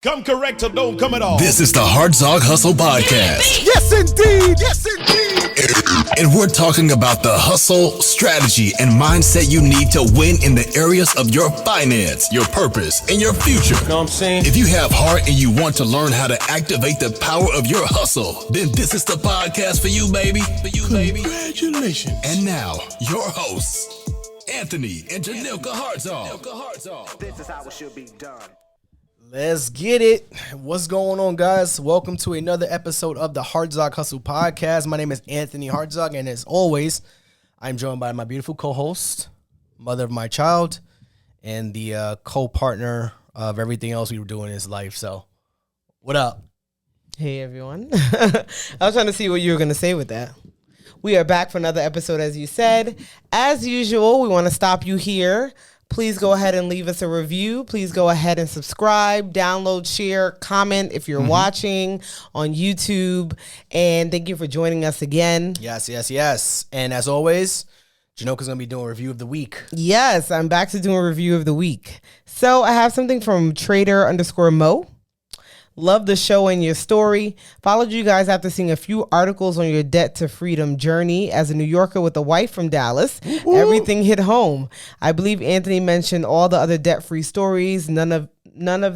Come correct or don't come at all. This is the Hartzog Hustle Podcast. Yes, indeed. Yes, indeed. And we're talking about the hustle, strategy, and mindset you need to win in the areas of your finance, your purpose, and your future. Know what I'm saying? If you have heart and you want to learn how to activate the power of your hustle, then this is the podcast for you, baby. Congratulations. And now, your hosts, Anthony and Jhanilka Hartzog. This is how it should be done. Let's get it. What's going on, guys? Welcome to another episode of the Hartzog Hustle Podcast. My name is Anthony Hartzog, and as always, I'm joined by my beautiful co-host, mother of my child, and the co-partner of everything else we were doing in his life. So, what up? Hey, everyone. I was trying to see what you were going to say with that. We are back for another episode, as you said. As usual, we want to stop you here. Please go ahead and leave us a review. Please go ahead and subscribe, download, share, comment if you're watching on YouTube. And thank you for joining us again. Yes. And as always, Jhanilka's going to be doing a review of the week. Yes, I'm back to doing a review of the week. So I have something from Trader_Mo. Love the show and your story. Followed you guys after seeing a few articles on your debt to freedom journey. As a New Yorker with a wife from Dallas, everything hit home. I believe Anthony mentioned all the other debt-free stories. None of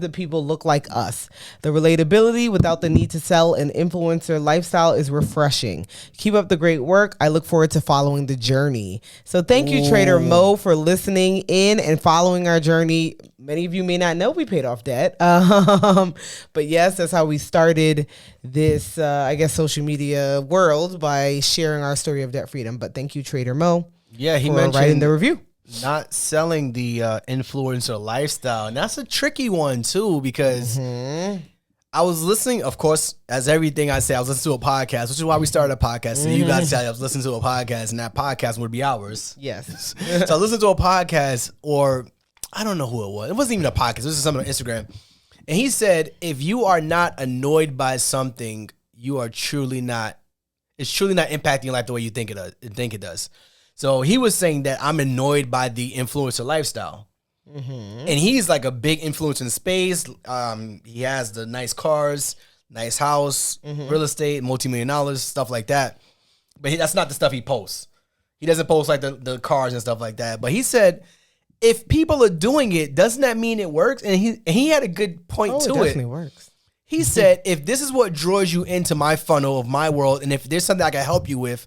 the people look like us. The relatability without the need to sell an influencer lifestyle is refreshing. Keep up the great work. I look forward to following the journey. So thank you, Trader Mo, for listening in and following our journey. Many of you may not know we paid off debt. But yes, that's how we started this, social media world, by sharing our story of debt freedom. But thank you, Trader Mo. Yeah, he for mentioned writing the review. Not selling the influencer lifestyle. And that's a tricky one, too, because I was listening, of course, as everything I say, I was listening to a podcast, which is why we started a podcast. So you guys say I was listening to a podcast, and that podcast would be ours. Yes. So I listened to a podcast, or I don't know who it was. It wasn't even a podcast. It was just something on Instagram. And he said, if you are not annoyed by something, you are truly not, it's truly not impacting your life the way you think it does. So he was saying that I'm annoyed by the influencer lifestyle. And he's like a big influencer in space. He has the nice cars, nice house, real estate, multi-million dollars, stuff like that. But that's not the stuff he posts. He doesn't post like the cars and stuff like that. But he said, if people are doing it, doesn't that mean it works? And he had a good point to it. It definitely works. He said, if this is what draws you into my funnel of my world, and if there's something I can help you with,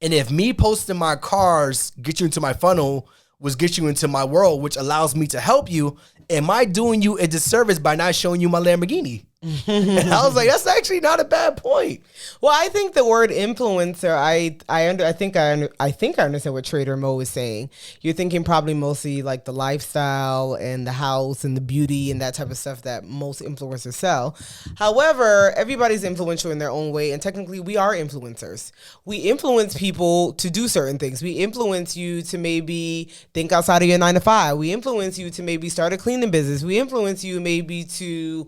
and if me posting my cars get you into my funnel was get you into my world, which allows me to help you, am I doing you a disservice by not showing you my Lamborghini? And I was like, that's actually not a bad point. Well, I think the word influencer, I think I understand what Trader Mo is saying. You're thinking probably mostly like the lifestyle and the house and the beauty and that type of stuff that most influencers sell. However, everybody's influential in their own way, and technically we are influencers. We influence people to do certain things. We influence you to maybe think outside of your 9 to 5. We influence you to maybe start a cleaning business. We influence you maybe to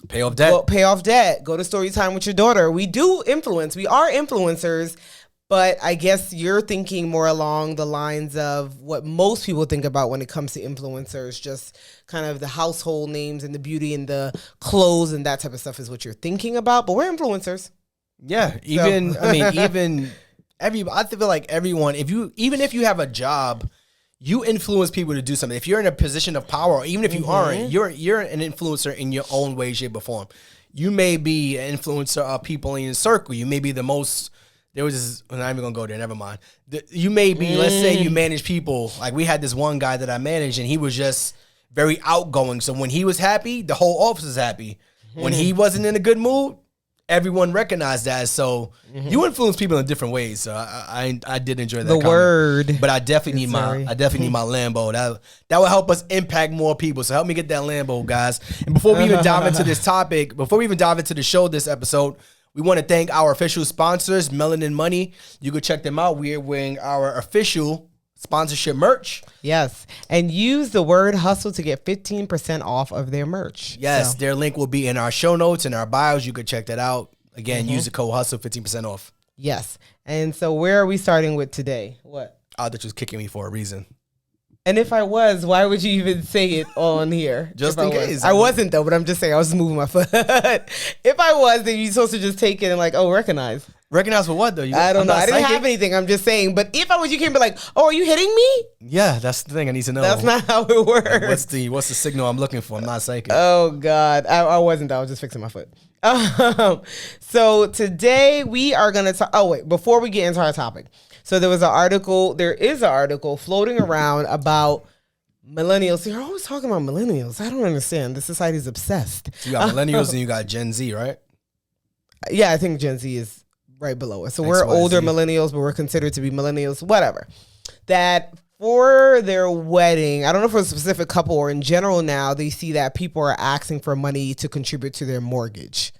pay off debt. Go to story time with your daughter. We do influence. We are influencers, but I guess you're thinking more along the lines of what most people think about when it comes to influencers, just kind of the household names and the beauty and the clothes and that type of stuff is what you're thinking about, but we're influencers. Yeah, I feel like everyone, even if you have a job, you influence people to do something. If you're in a position of power, or even if you aren't, you're an influencer in your own way, shape, or form. You may be an influencer of people in your circle. You may be the most. I'm not even gonna go there. Never mind. You may be. Let's say you manage people. Like we had this one guy that I managed, and he was just very outgoing. So when he was happy, the whole office was happy. When he wasn't in a good mood, everyone recognized that. So you influence people in different ways. So I did enjoy that comment. But I definitely need my Lambo. That will help us impact more people. So help me get that Lambo, guys. And before we even dive into this topic, before we even dive into the show this episode, we want to thank our official sponsors, Melanin Money. You can check them out. We're wearing our official sponsorship merch. Yes. And use the word hustle to get 15% off of their merch. Yes. Their link will be in our show notes and our bios. You could check that out. Again, use the code hustle, 15% off. Yes. And so where are we starting with today? What? Oh, that was kicking me for a reason. And if I was, why would you even say it on here? Just if in I was? case. I wasn't though, but I'm just saying I was just moving my foot. If I was, then you're supposed to just take it and like, oh, recognize. Recognize for what though? I don't know. I didn't have anything. I'm just saying. But if I was, you can't be like, oh, are you hitting me? Yeah, that's the thing I need to know. That's not how it works. What's the signal I'm looking for? I'm not psychic. Oh God, I wasn't. I was just fixing my foot. So today we are gonna talk. Oh wait, before we get into our topic, so there is an article floating around about millennials. You're always talking about millennials. I don't understand. The society's obsessed. So you got millennials and you got Gen Z, right? Yeah, I think Gen Z is right below us. So XYZ. we're older millennials, but we're considered to be millennials. Whatever. That for their wedding, I don't know if it's a specific couple or in general now, they see that people are asking for money to contribute to their mortgage,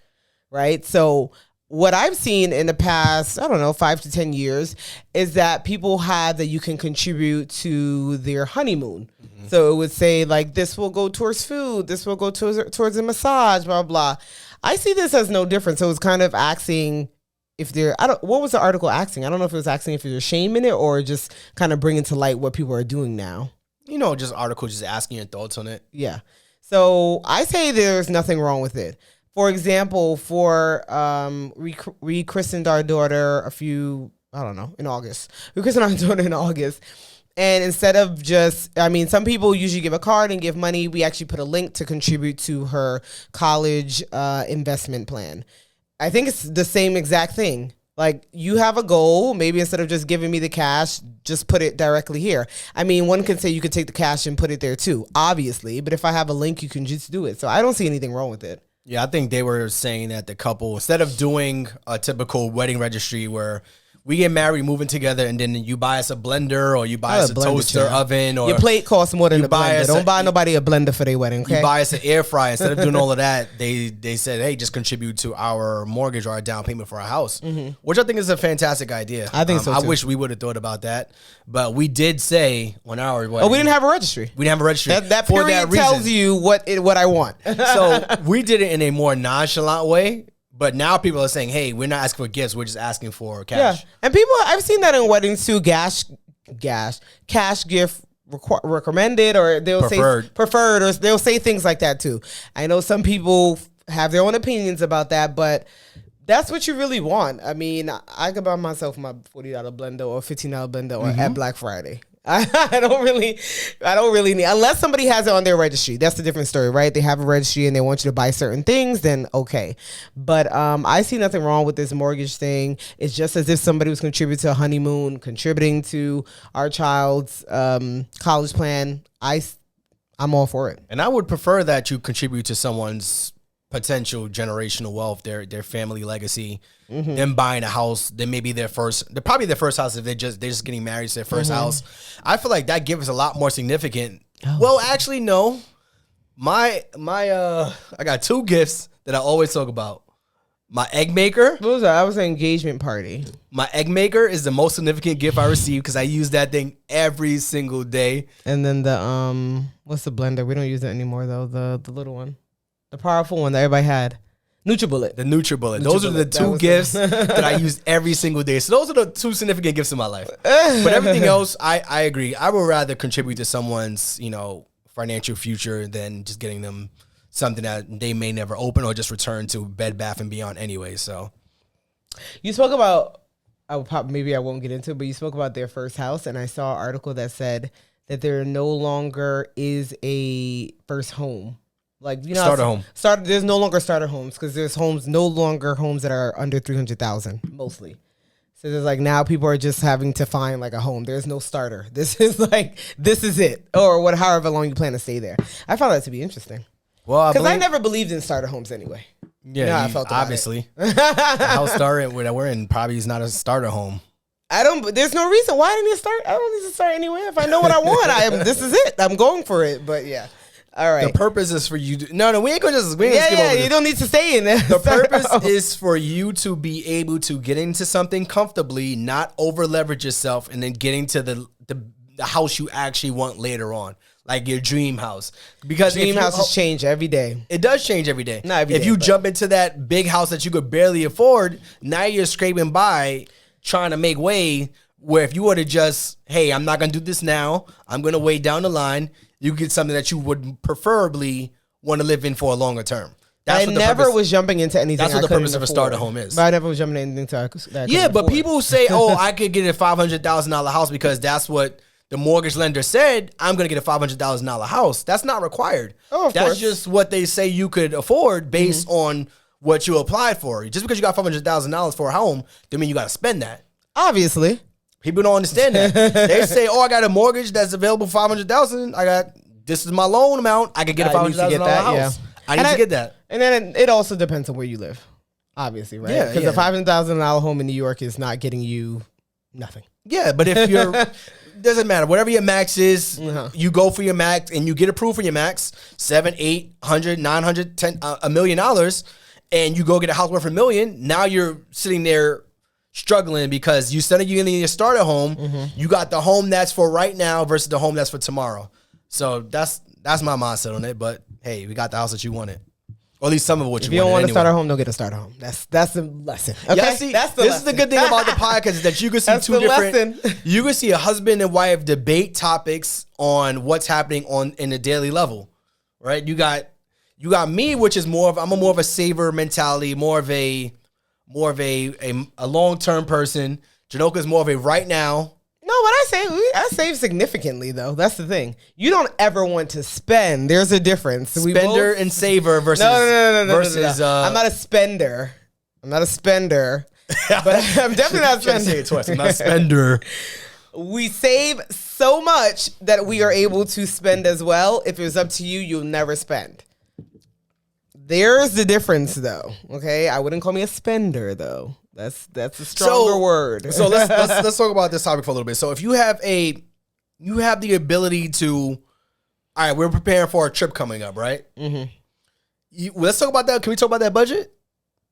right? So what I've seen in the past, I don't know, 5 to 10 years, is that people have that you can contribute to their honeymoon. Mm-hmm. So it would say like, this will go towards food, this will go towards a massage, blah, blah. I see this as no different. So it's kind of asking if they're, what was the article asking? I don't know if it was asking if there's shame in it or just kind of bringing to light what people are doing now. You know, just article, just asking your thoughts on it. Yeah. So I say there's nothing wrong with it. For example, we christened our daughter in August. We christened our daughter in August. And instead of some people usually give a card and give money. We actually put a link to contribute to her college investment plan. I think it's the same exact thing. Like, you have a goal. Maybe instead of just giving me the cash, just put it directly here. I mean, one could say you could take the cash and put it there too, obviously. But if I have a link, you can just do it. So I don't see anything wrong with it. Yeah, I think they were saying that the couple, instead of doing a typical wedding registry where we get married, moving together, and then you buy us a blender or you buy us a toaster oven, or your plate costs more than a blender. Don't buy nobody a blender for their wedding. Okay? You buy us an air fryer. Instead of doing all of that, they said, hey, just contribute to our mortgage or our down payment for our house, which I think is a fantastic idea. I think so too. I wish we would have thought about that, but we did say on our wedding. Oh, we didn't have a registry. We didn't have a registry. That period tells you what I want. So we did it in a more nonchalant way. But now people are saying, hey, we're not asking for gifts. We're just asking for cash. Yeah. And I've seen that in weddings too. Cash gift recommended, or they'll say preferred, or they'll say things like that too. I know some people have their own opinions about that, but that's what you really want. I mean, I could buy myself my $40 blender or $15 blender at Black Friday. I don't really need, unless somebody has it on their registry. That's a different story, right? They have a registry and they want you to buy certain things, then okay. But I see nothing wrong with this mortgage thing. It's just as if somebody was contributing to a honeymoon, contributing to our child's college plan. I'm all for it. And I would prefer that you contribute to someone's potential generational wealth, their family legacy, them buying a house, then maybe they're probably their first house if they're just getting married to their first house. I feel like that gift is a lot more significant. Oh. Well, actually, no. I got 2 gifts that I always talk about. My egg maker. What was that? I was an engagement party. My egg maker is the most significant gift I received because I use that thing every single day. And then the what's the blender? We don't use it anymore though. The little one. The powerful one that everybody had. NutriBullet. The NutriBullet. Those are the 2 gifts that I use every single day. So those are the 2 significant gifts in my life. But everything else, I agree. I would rather contribute to someone's, financial future than just getting them something that they may never open or just return to Bed Bath & Beyond anyway. So you spoke about, maybe I won't get into it, but you spoke about their first house, and I saw an article that said that there no longer is a first home. Like, starter home. There's no longer starter homes because there's no longer homes that are under 300,000 mostly. So there's like now people are just having to find like a home. There's no starter. This is it, or however long you plan to stay there. I found that to be interesting. Well, because I never believed in starter homes anyway. Yeah, I felt obviously. The house starter that we're in probably is not a starter home. There's no reason why I didn't start. I don't need to start anywhere. If I know what I want, this is it. I'm going for it. But yeah. All right. The purpose is for you. No, we ain't gonna just. We ain't skip over this. You don't need to stay in there. The purpose is for you to be able to get into something comfortably, not over leverage yourself, and then getting to the house you actually want later on, like your dream house. Because dream houses change every day. It does change every day. Not every day. If you jump into that big house that you could barely afford, now you're scraping by, trying to make way Where if you were to just, hey, I'm not going to do this now. I'm going to wait down the line. You get something that you would preferably want to live in for a longer term. I never was jumping into anything. That's what the purpose of a starter home is. But I never was jumping into anything that I yeah, but afford. people say, oh, I could get a $500,000 house because that's what the mortgage lender said. I'm going to get a $500,000 house. That's not required. Oh, of that's course. just what they say you could afford based on what you applied for. Just because you got $500,000 for a home, doesn't mean you got to spend that. Obviously. People don't understand that. They say, oh, I got a mortgage that's available for $500,000. This is my loan amount. I could get a $500,000 house. I need to get that. And then it also depends on where you live, obviously, right? Yeah, Because a $500,000 home in New York is not getting you nothing. Yeah, but if you're, doesn't matter. Whatever your max is, you go for your max and you get approved for your max, $700,000, $800,000, $900,000, $1 million, and you go get a house worth $1 million. Now you're sitting there struggling because you instead of you getting a starter home, you got the home that's for right now versus the home that's for tomorrow. So that's my mindset on it. But hey, we got the house that you wanted. Or at least some of what you wanted. If you don't want anyway. to start a home, don't get a starter home. That's the lesson. Okay? Yeah, see, that's the this lesson. is the good thing about the podcast is that you can see That's two the different. lesson. You can see a husband and wife debate topics on what's happening in a daily level, right? You got me, which is I'm more of a saver mentality, more of a long term person. Jhanilka is more of a right now. No, what I save significantly though. That's the thing. You don't ever want to spend. There's a difference. Spender and saver versus no. versus. I'm not a spender. But I'm definitely not a spender. Say it twice. I'm not a spender. We save so much that we are able to spend as well. If it was up to you, you'll never spend. There's the difference though. Okay, I wouldn't call me a spender though. That's a stronger word. So let's talk about this topic for a little bit. So if you have the ability to, all right, we're preparing for a trip coming up, right? Mm-hmm. Let's talk about that. Can we talk about that budget?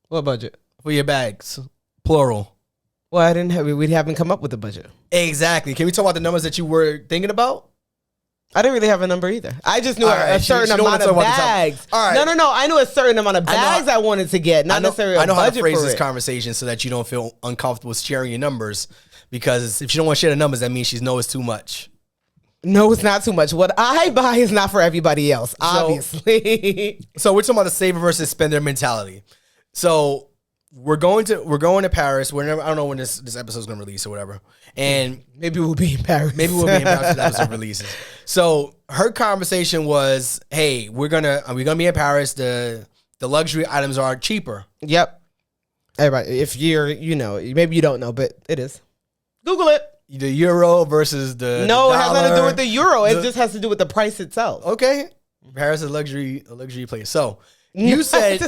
What budget? For your bags, plural. Well, we haven't come up with a budget. Exactly. Can we talk about the numbers that you were thinking about? I didn't really have a number either. I just knew a certain she don't wanna amount of talk about the bags. All right. No. I knew a certain amount of bags I wanted to get, not necessarily a I know how budget to phrase for this it. conversation so that you don't feel uncomfortable sharing your numbers. Because if she don't want to share the numbers, that means she knows it's too much. No, it's not too much. What I buy is not for everybody else, obviously. So we're talking about the saver versus spender mentality. So we're going to Paris. I don't know when this episode is going to release or whatever. And maybe we'll be in Paris. Maybe we'll be in Paris when the episode releases. So her conversation was, "Hey, we're gonna be in Paris. The luxury items are cheaper." Yep. Everybody, if you're, maybe you don't know, but it is. Google it. The euro versus the No, the it has nothing to do dollar. with the euro. It just has to do with the price itself. Okay, Paris is a luxury place. So you said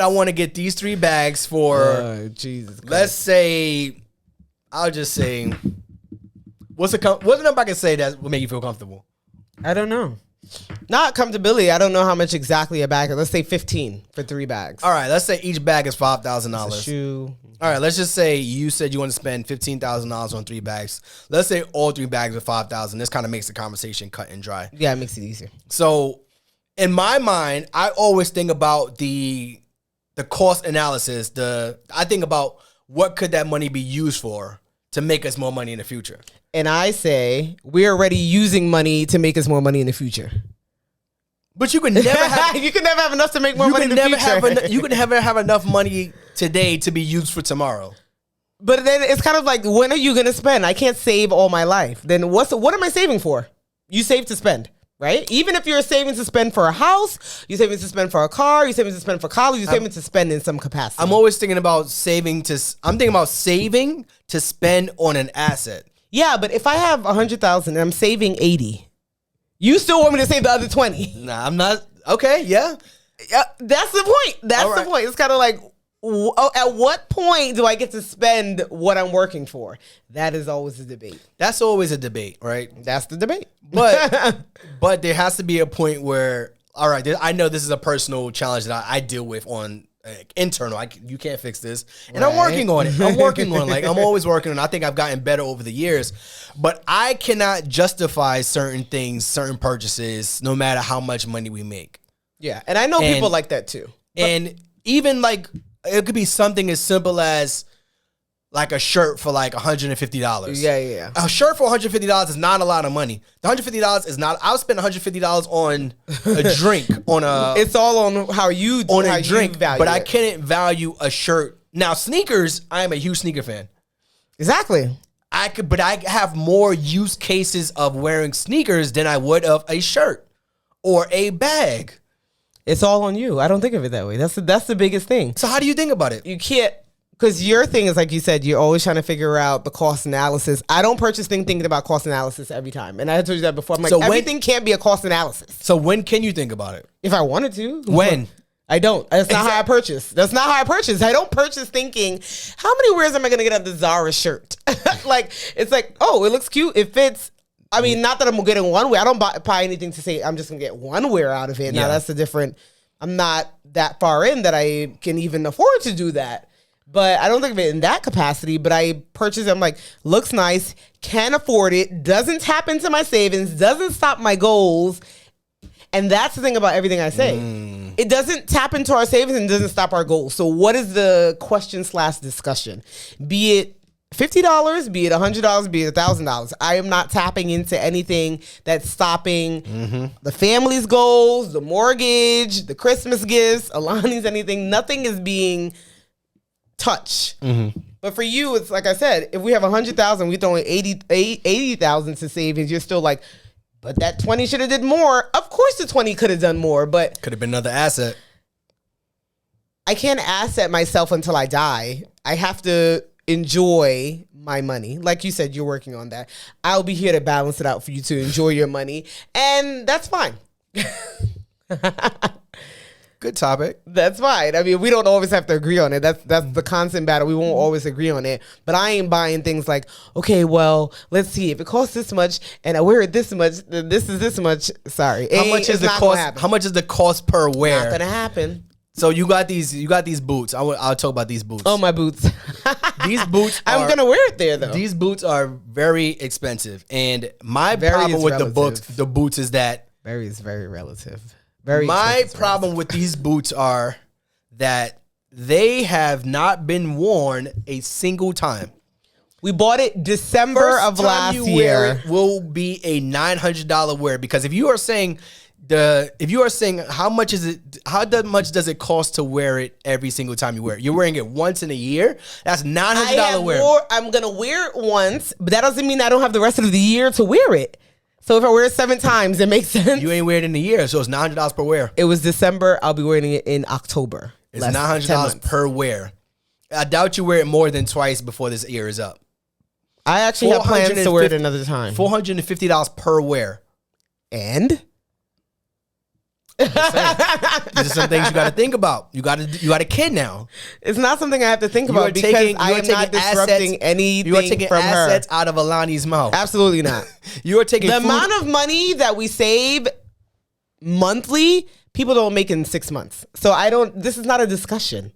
I want to get these 3 bags for Jesus Christ. Let's say, I'll just say, what's the number I can say that will make you feel comfortable? I don't know. Not comfortability. I don't know how much exactly a bag is. Let's say 15 for 3 bags. All right, let's say each bag is $5,000. Shoe. All right, let's just say you said you want to spend $15,000 on 3 bags. Let's say all 3 bags are $5,000. This kind of makes the conversation cut and dry. Yeah, it makes it easier. So, in my mind, I always think about the cost analysis. I think about what could that money be used for to make us more money in the future. And I say we're already using money to make us more money in the future. But you can never have you can never have enough to make more money in the future. You can never have enough money today to be used for tomorrow. But then it's kind of like, when are you going to spend? I can't save all my life. Then what am I saving for? You save to spend, right? Even if you're saving to spend for a house, you're saving to spend for a car, you're saving to spend for college, you're saving to spend in some capacity. I'm always thinking about saving to spend on an asset. Yeah, but if I have 100,000 and I'm saving 80, you still want me to save the other 20? Nah, I'm not. Okay, yeah. That's the point. That's the point. It's kind of like, at what point do I get to spend what I'm working for? That is always a debate. That's always a debate, right? That's the debate. But there has to be a point where, all right, I know this is a personal challenge that I deal with on internal. You can't fix this. And I'm working on it. I'm always working on it. I think I've gotten better over the years. But I cannot justify certain things, certain purchases, no matter how much money we make. Yeah, and I know people like that too. And even like, it could be something as simple as, like a shirt for like $150. Yeah. A shirt for $150 is not a lot of money. The $150 is not. I'll spend $150 on a drink, on a. It's all on how you on how a drink, you value but I it. couldn't value a shirt. Now sneakers, I am a huge sneaker fan. Exactly. But I have more use cases of wearing sneakers than I would of a shirt or a bag. It's all on you. I don't think of it that way. That's the biggest thing. So how do you think about it? You can't, because your thing is, like you said, you're always trying to figure out the cost analysis. I don't purchase things thinking about cost analysis every time. And I told you that before. I'm like, So when- everything can't be a cost analysis. So when can you think about it? If I wanted to. When? I don't. That's not how I purchase. That's not how I purchase. I don't purchase thinking, how many wears am I going to get out of the Zara shirt? Like, it's like, oh, it looks cute. It fits. I mean, not that I'm getting one wear. I don't buy anything to say I'm just going to get one wear out of it. Now, that's a different, I'm not that far in that I can even afford to do that. But I don't think of it in that capacity. But I purchase, I'm like, looks nice, can afford it, doesn't tap into my savings, doesn't stop my goals. And that's the thing about everything I say. It doesn't tap into our savings and doesn't stop our goals. So what is the question/discussion? Be it $50, be it $100, be it $1,000. I am not tapping into anything that's stopping the family's goals, the mortgage, the Christmas gifts, Alani's, anything. Nothing is being touched. But for you, it's like I said, if we have 100,000, we throwing 80,000 to savings, you're still like, but that 20 should have did more. Of course the 20 could have done more, but Could have been another asset. I can't asset myself until I die. I have to enjoy my money. Like you said, you're working on that. I'll be here to balance it out for you to enjoy your money. And that's fine. Good topic. That's fine. I mean, we don't always have to agree on it. That's the constant battle. We won't always agree on it. But I ain't buying things like, okay, well, let's see. If it costs this much and I wear it this much, then this is this much. Sorry. How much is the cost? How much is the cost per wear? Not gonna happen. So you got these boots. I'll talk about these boots. Oh, my boots. These boots. I'm gonna wear it there though. These boots are very expensive, and my Very problem is with relative. the boots is that Very is very relative. my problem with these boots are that they have not been worn a single time. We bought it December First of time last you wear year. it will be a $900 wear, because if you are saying how much much does it cost to wear it every single time you wear it? You're wearing it once in a year. That's $900 wear. I'm gonna wear it once, but that doesn't mean I don't have the rest of the year to wear it. So if I wear it 7 times, it makes sense. You ain't wear it in a year, so it's $900 per wear. It was December. I'll be wearing it in October. It's Less than 10 $900 months. per wear. I doubt you wear it more than twice before this year is up. I actually have plans to wear it another time. $450 per wear. And These are some things you got to think about. You got a kid now. it's not something I have to think You are about because taking- I you are am not taking disrupting assets- anything You are taking from assets her. out of Alani's mouth. Absolutely not. You are taking The food- amount of money that we save monthly, people don't make in 6 months. So this is not a discussion.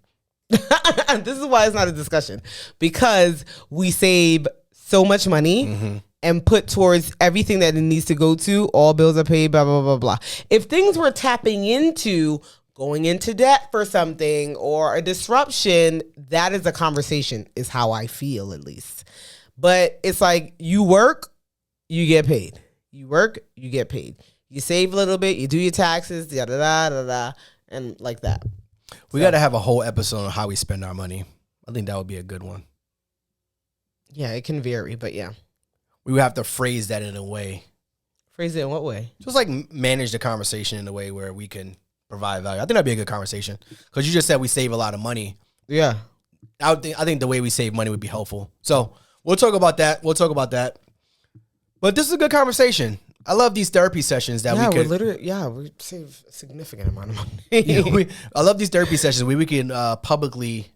This is why it's not a discussion. Because we save so much money and put towards everything that it needs to go to. All bills are paid, blah, blah, blah, blah. If things were tapping into going into debt for something or a disruption, that is a conversation, is how I feel at least. But it's like you work, you get paid. You work, you get paid. You save a little bit, you do your taxes, da da da da da, and like that. We got to have a whole episode on how we spend our money. I think that would be a good one. Yeah, it can vary, but yeah. We would have to phrase that in a way. Phrase it in what way? Just like manage the conversation in a way where we can provide value. I think that'd be a good conversation. Because you just said we save a lot of money. Yeah. I think the way we save money would be helpful. So we'll talk about that. But this is a good conversation. I love these therapy sessions that we could. We save a significant amount of money. I love these therapy sessions where we can publicly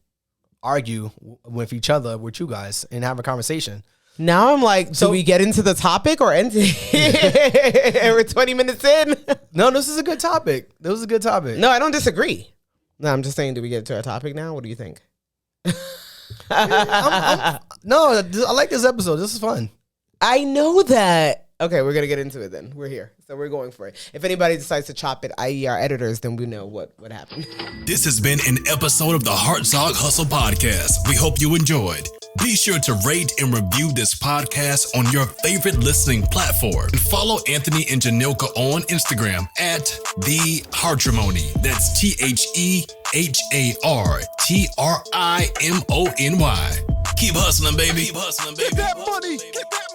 argue with each other, with you guys, and have a conversation. Now I'm like, do we get into the topic or end it? We're 20 minutes in. No, this is a good topic. No, I don't disagree. No, I'm just saying, do we get to our topic now? What do you think? I like this episode. This is fun. I know that. Okay, we're going to get into it then. We're here. So we're going for it. If anybody decides to chop it, i.e. our editors, then we know what happened. This has been an episode of the Hartzog Hustle Podcast. We hope you enjoyed. Be sure to rate and review this podcast on your favorite listening platform. And follow Anthony and Jhanilka on Instagram at The Hartrimony. That's TheHartrimony. Keep hustling, baby. Keep hustling, baby. Get that money. Get that